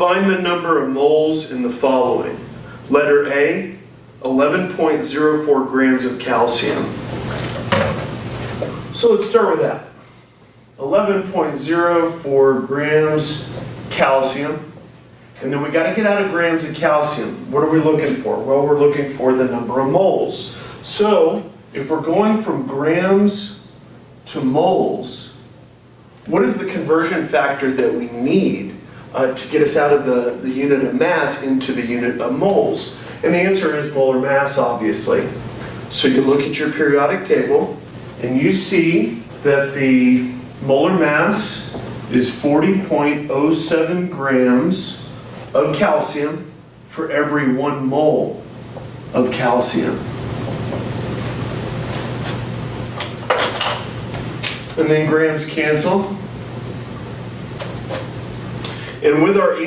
Find the number of moles in the following. Letter A, 11.04 grams of calcium. So let's start with that. 11.04 grams calcium. And then we got to get out of grams of calcium. What are we looking for? Well, we're looking for the number of moles. So if we're going from grams to moles, what is the conversion factor that we need to get us out of the unit of mass into the unit of moles? And the answer is molar mass, obviously. So you look at your periodic table and you see that the molar mass is 40.07 grams of calcium for every 1 mole of calcium. And then grams cancel. And with our answer,